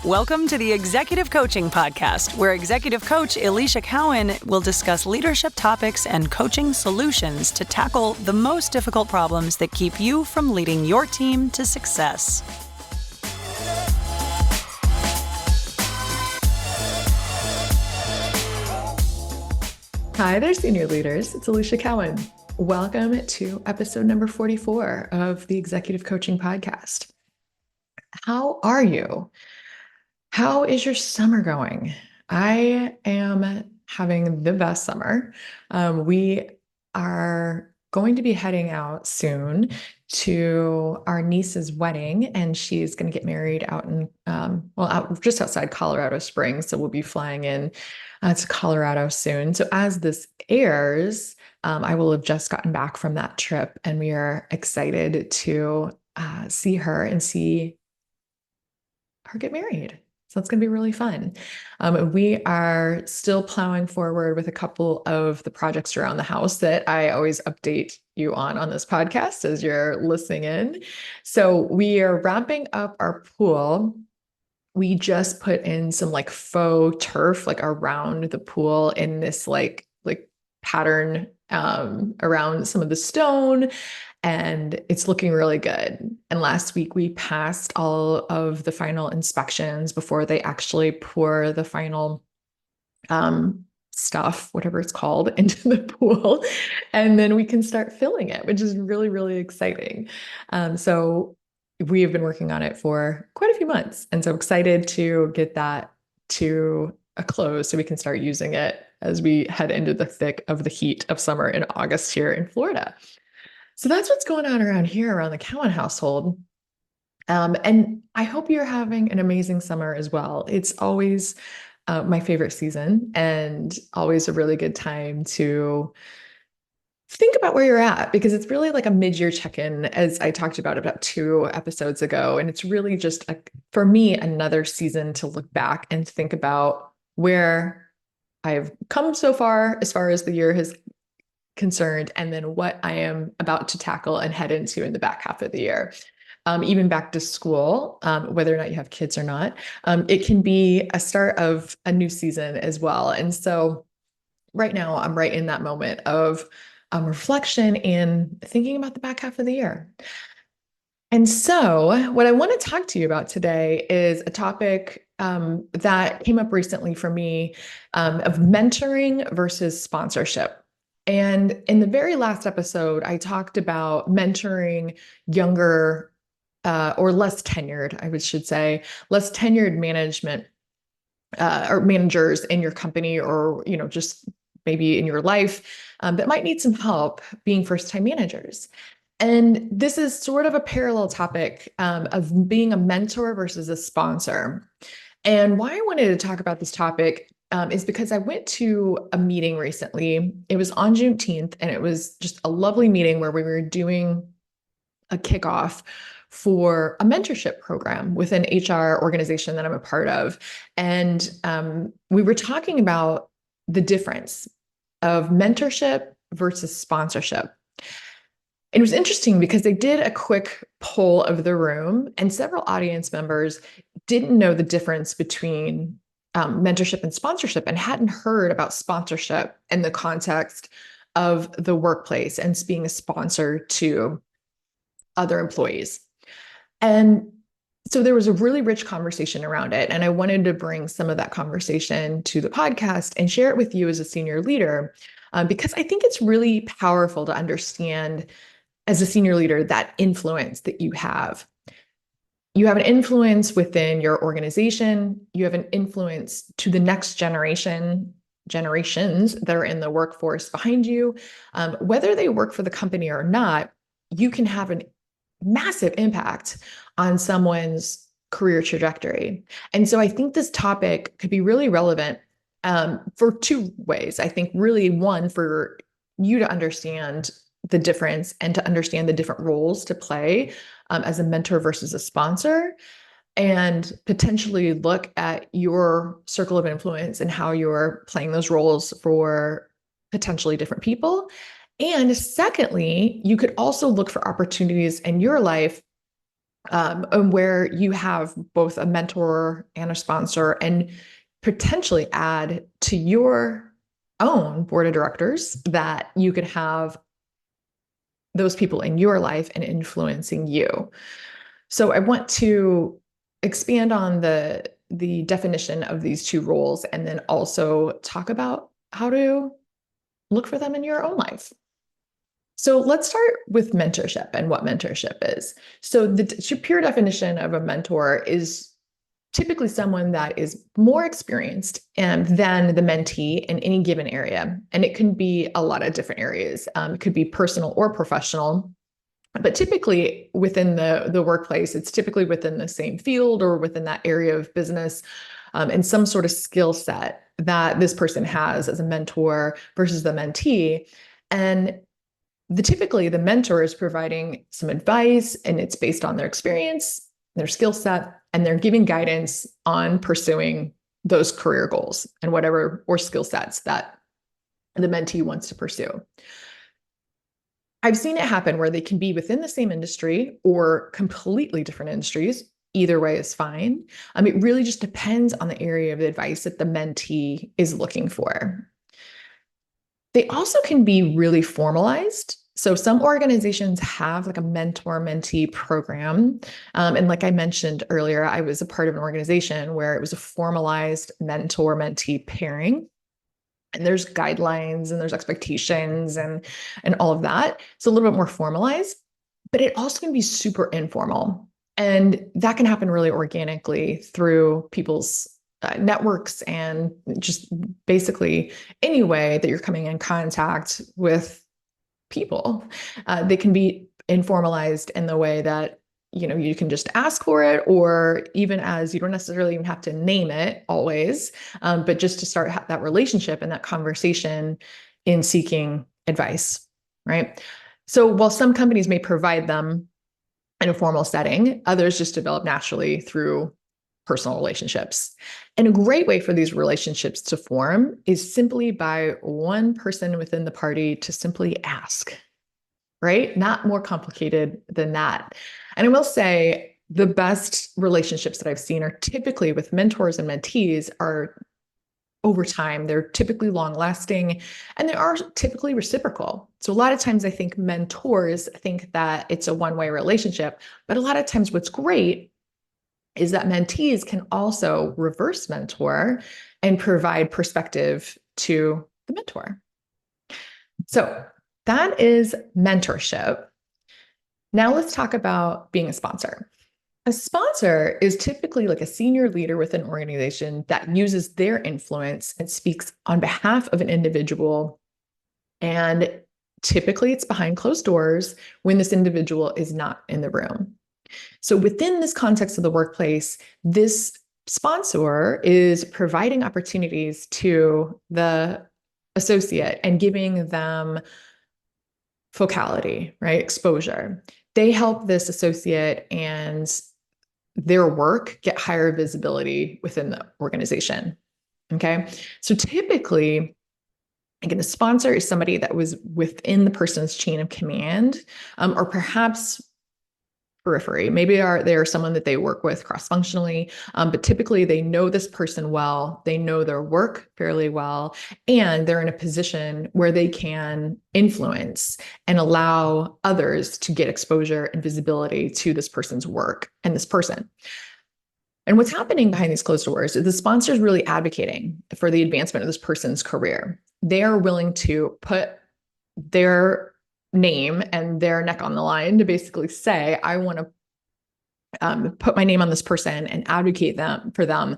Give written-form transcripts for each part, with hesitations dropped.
Welcome to the Executive Coaching Podcast, where executive coach Alicia Cowan will discuss leadership topics and coaching solutions to tackle the most difficult problems that keep you from leading your team to success. Hi there, senior leaders. It's Alicia Cowan. Welcome to episode number 44 of the Executive Coaching Podcast. How are you? How is your summer going? I am having the best summer. We are going to be heading out soon to our niece's wedding, and she's going to get married out in, out just outside Colorado Springs. So we'll be flying in to Colorado soon. So as this airs, I will have just gotten back from that trip, and we are excited to see her and see her get married. So it's going to be really fun. We are still plowing forward with a couple of the projects around the house that I always update you on this podcast as you're listening in. So we are wrapping up our pool. We just put in some faux turf around the pool in this like pattern around some of the stone, and it's looking really good. And last week we passed all of the final inspections before they actually pour the final stuff, whatever it's called, into the pool. And then we can start filling it, which is really, really exciting. So we have been working on it for quite a few months. And so excited to get that to a close so we can start using it as we head into the thick of the heat of summer in August here in Florida. So that's what's going on around here, around the Cowan household. And I hope you're having an amazing summer as well. It's always my favorite season, and always a really good time to think about where you're at, because it's really like a mid-year check-in, as I talked about 2 episodes ago. And it's really just, for me, another season to look back and think about where I've come so far as the year has concerned, and then what I am about to tackle and head into in the back half of the year. Even back to school, whether or not you have kids or not, it can be a start of a new season as well. And so right now I'm right in that moment of reflection and thinking about the back half of the year. And so what I want to talk to you about today is a topic that came up recently for me, of mentoring versus sponsorship. And in the very last episode, I talked about mentoring younger or less tenured, I should say, less tenured management or managers in your company, or, just maybe in your life that might need some help being first-time managers. And this is sort of a parallel topic of being a mentor versus a sponsor. And why I wanted to talk about this topic is because I went to a meeting recently. It was on Juneteenth, and it was just a lovely meeting where we were doing a kickoff for a mentorship program with an HR organization that I'm a part of. And we were talking about the difference of mentorship versus sponsorship. And it was interesting because they did a quick poll of the room, and several audience members didn't know the difference between mentorship and sponsorship, and hadn't heard about sponsorship in the context of the workplace and being a sponsor to other employees. And so there was a really rich conversation around it. And I wanted to bring some of that conversation to the podcast and share it with you as a senior leader, because I think it's really powerful to understand as a senior leader that influence that you have. You have an influence within your organization. You have an influence to the next generations that are in the workforce behind you. Whether they work for the company or not, you can have a massive impact on someone's career trajectory. And so I think this topic could be really relevant for 2 ways. I think really, one, for you to understand the difference and to understand the different roles to play as a mentor versus a sponsor, and potentially look at your circle of influence and how you're playing those roles for potentially different people. And secondly, you could also look for opportunities in your life and where you have both a mentor and a sponsor, and potentially add to your own board of directors that you could have those people in your life and influencing you. So I want to expand on the definition of these two roles, and then also talk about how to look for them in your own life. So let's start with mentorship and what mentorship is. So the pure definition of a mentor is typically someone that is more experienced than the mentee in any given area. And it can be a lot of different areas. It could be personal or professional. But typically within the workplace, it's typically within the same field or within that area of business, and some sort of skill set that this person has as a mentor versus the mentee. And typically the mentor is providing some advice, and it's based on their experience, their skill set, and they're giving guidance on pursuing those career goals and whatever or skill sets that the mentee wants to pursue. I've seen it happen where they can be within the same industry or completely different industries. Either way is fine. It really just depends on the area of the advice that the mentee is looking for. They also can be really formalized. So some organizations have like a mentor-mentee program. And like I mentioned earlier, I was a part of an organization where it was a formalized mentor-mentee pairing. And there's guidelines and there's expectations and all of that. It's a little bit more formalized, but it also can be super informal. And that can happen really organically through people's networks, and just basically any way that you're coming in contact with people. They can be informalized in the way that you can just ask for it, or even as you don't necessarily even have to name it always, but just to start that relationship and that conversation in seeking advice, right? So while some companies may provide them in a formal setting, others just develop naturally through personal relationships. And a great way for these relationships to form is simply by one person within the party to simply ask, right? Not more complicated than that. And I will say the best relationships that I've seen are typically with mentors and mentees are over time. They're typically long lasting, and they are typically reciprocal. So a lot of times I think mentors think that it's a one-way relationship, but a lot of times what's great is that mentees can also reverse mentor and provide perspective to the mentor. So that is mentorship. Now let's talk about being a sponsor. A sponsor is typically like a senior leader within an organization that uses their influence and speaks on behalf of an individual. And typically it's behind closed doors when this individual is not in the room. So within this context of the workplace, this sponsor is providing opportunities to the associate and giving them focality, right? Exposure. They help this associate and their work get higher visibility within the organization. Okay. So typically, again, a sponsor is somebody that was within the person's chain of command, or perhaps periphery. Maybe they're someone that they work with cross-functionally, but typically they know this person well, they know their work fairly well, and they're in a position where they can influence and allow others to get exposure and visibility to this person's work and this person. And what's happening behind these closed doors is the sponsor is really advocating for the advancement of this person's career. They are willing to put their name and their neck on the line to basically say, I want to put my name on this person and advocate for them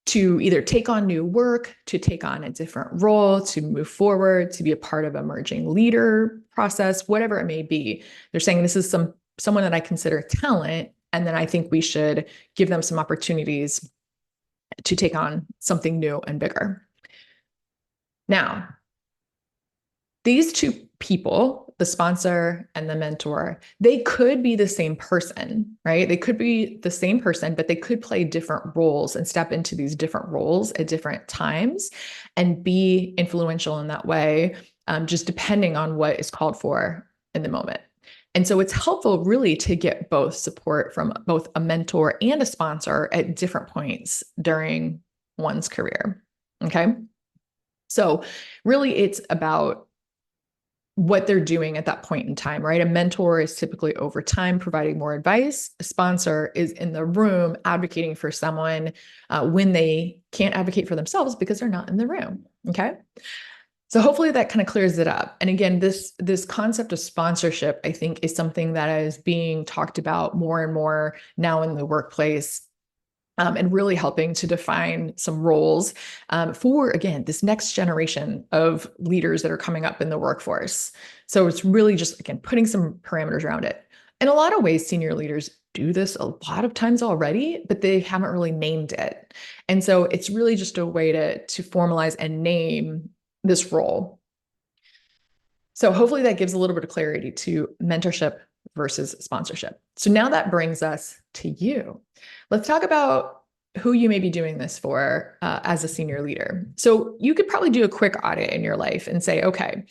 to either take on new work, to take on a different role, to move forward, to be a part of an emerging leader process, whatever it may be. They're saying this is someone that I consider talent, and then I think we should give them some opportunities to take on something new and bigger. Now, these two people, the sponsor and the mentor, they could be the same person, right? They could be the same person, but they could play different roles and step into these different roles at different times and be influential in that way, just depending on what is called for in the moment. And so it's helpful really to get both support from both a mentor and a sponsor at different points during one's career. Okay. So really it's about what they're doing at that point in time, right? A mentor is typically over time providing more advice. A sponsor is in the room advocating for someone when they can't advocate for themselves because they're not in the room. Okay. So hopefully that kind of clears it up. And again, this concept of sponsorship, I think, is something that is being talked about more and more now in the workplace. And really helping to define some roles for, again, this next generation of leaders that are coming up in the workforce. So it's really just, again, putting some parameters around it. In a lot of ways, senior leaders do this a lot of times already, but they haven't really named it. And so it's really just a way to formalize and name this role. So hopefully that gives a little bit of clarity to mentorship versus sponsorship. So now that brings us to you. Let's talk about who you may be doing this for as a senior leader. So you could probably do a quick audit in your life and say, okay,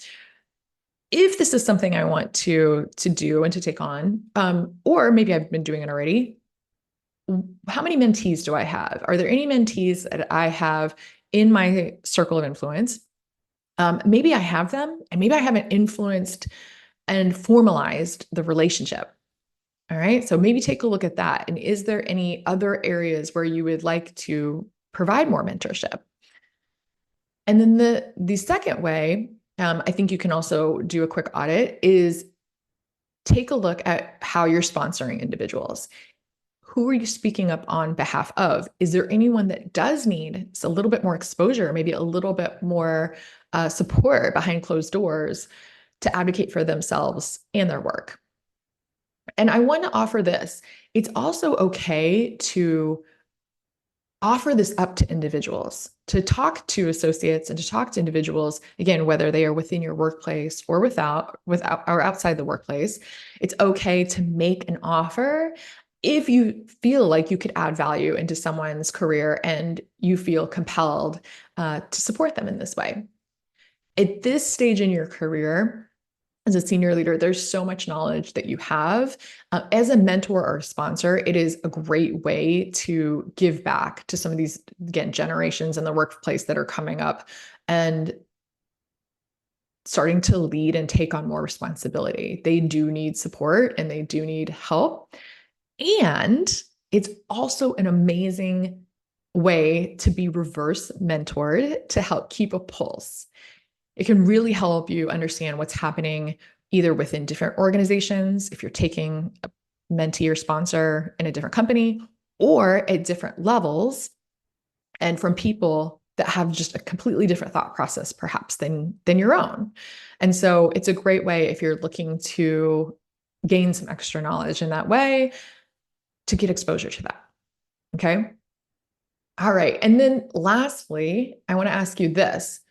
if this is something I want to do and to take on, or maybe I've been doing it already, how many mentees do I have? Are there any mentees that I have in my circle of influence? Maybe I have them, and maybe I haven't influenced and formalized the relationship. All right. So maybe take a look at that. And is there any other areas where you would like to provide more mentorship? And then the second way, I think you can also do a quick audit, is take a look at how you're sponsoring individuals. Who are you speaking up on behalf of? Is there anyone that does need a little bit more exposure, maybe a little bit more support behind closed doors to advocate for themselves and their work? And I want to offer this. It's also okay to offer this up to individuals, to talk to associates and to talk to individuals, again, whether they are within your workplace or without or outside the workplace. It's okay to make an offer if you feel like you could add value into someone's career and you feel compelled to support them in this way. At this stage in your career, as a senior leader, there's so much knowledge that you have. As a mentor or a sponsor, it is a great way to give back to some of these, again, generations in the workplace that are coming up and starting to lead and take on more responsibility. They do need support and they do need help. And it's also an amazing way to be reverse mentored to help keep a pulse. It can really help you understand what's happening either within different organizations, if you're taking a mentee or sponsor in a different company, or at different levels, and from people that have just a completely different thought process, perhaps, than your own. And so it's a great way, if you're looking to gain some extra knowledge in that way, to get exposure to that. Okay. All right. And then lastly, I want to ask you this.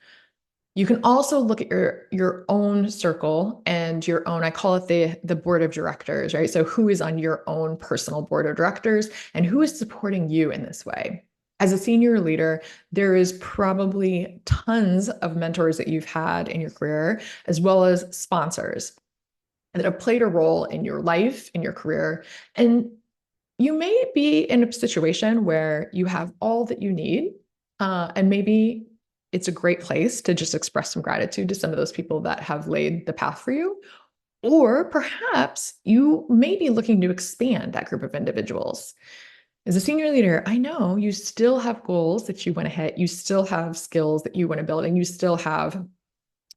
You can also look at your own circle and your own, I call it the board of directors, right? So who is on your own personal board of directors and who is supporting you in this way? As a senior leader, there is probably tons of mentors that you've had in your career, as well as sponsors that have played a role in your life, in your career. And you may be in a situation where you have all that you need, and maybe it's a great place to just express some gratitude to some of those people that have laid the path for you. Or perhaps you may be looking to expand that group of individuals. As a senior leader, I know you still have goals that you want to hit. You still have skills that you want to build, and you still have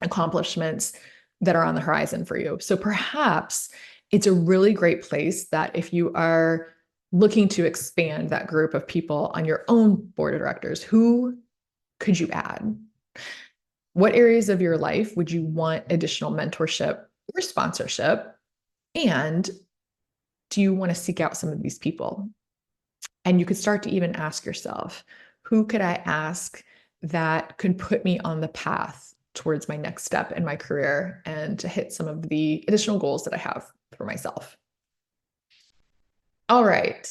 accomplishments that are on the horizon for you. So perhaps it's a really great place that if you are looking to expand that group of people on your own board of directors, who could you add? What areas of your life would you want additional mentorship or sponsorship? And do you want to seek out some of these people? And you could start to even ask yourself, who could I ask that could put me on the path towards my next step in my career and to hit some of the additional goals that I have for myself? All right.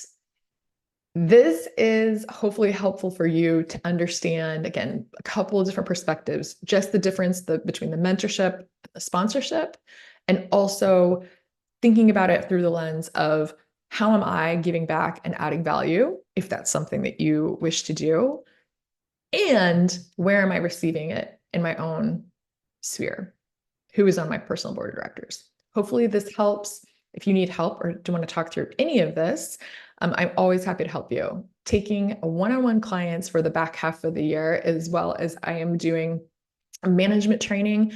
This is hopefully helpful for you to understand, again, a couple of different perspectives, just the difference between the mentorship, the sponsorship, and also thinking about it through the lens of how am I giving back and adding value, if that's something that you wish to do, and where am I receiving it in my own sphere? Who is on my personal board of directors? Hopefully this helps. If you need help or do want to talk through any of this, I'm always happy to help you. Taking one-on-one clients for the back half of the year, as well as I am doing management training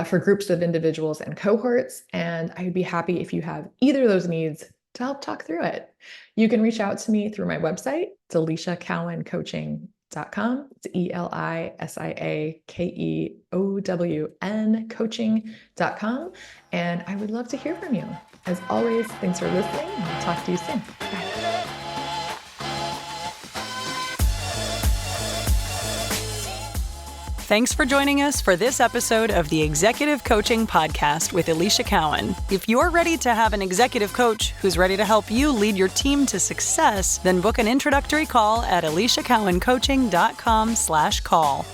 for groups of individuals and cohorts. And I'd be happy if you have either of those needs to help talk through it. You can reach out to me through my website. It's EliciaCowan.com. It's EliciaKeown coaching.com. And I would love to hear from you. As always, thanks for listening. I'll talk to you soon. Bye. Thanks for joining us for this episode of the Executive Coaching Podcast with Alicia Cowan. If you're ready to have an executive coach who's ready to help you lead your team to success, then book an introductory call at aliciacowancoaching.com/call.